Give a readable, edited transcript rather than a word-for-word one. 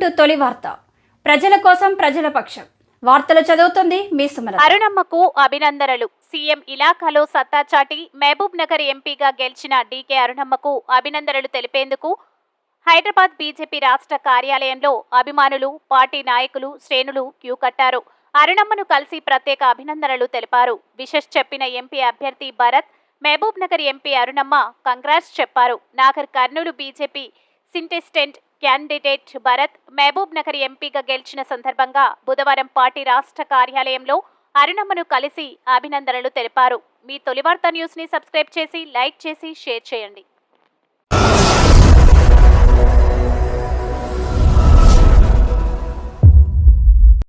To తొలి వార్త. ప్రజల కోసం ప్రజల పక్షం. వార్తలు చదువుతుంది మీ సుమలత. అరుణమ్మకు అభినందనలు. సీఎం ఇలాఖాలో సత్తా చాటి మహబూబ్ నగర్ ఎంపీగా గెలిచిన డీకే అరుణమ్మకు అభినందనలు తెలిపేందుకు హైదరాబాద్ బీజేపీ రాష్ట్ర కార్యాలయంలో అభిమానులు, పార్టీ నాయకులు, శ్రేణులు క్యూ కట్టారు. అరుణమ్మను కలిసి ప్రత్యేక అభినందనలు తెలిపారు. విషెస్ చెప్పిన ఎంపీ అభ్యర్థి భరత్, మహబూబ్ నగర్ ఎంపీ అరుణమ్మ కంగ్రాట్స్ చెప్పారు. నాగర్ కర్నూలు బీజేపీ సింటెస్టెంట్ క్యాండిడేట్ భరత్ మహబూబ్ నగర్ ఎంపీగా గెలిచిన సందర్భంగా బుధవారం పార్టీ రాష్ట్ర కార్యాలయంలో అరుణమ్మను కలిసి అభినందనలు తెలిపారు. మీ తొలి వార్త న్యూస్ ని సబ్స్క్రైబ్ చేసి, లైక్ చేసి, షేర్ చేయండి.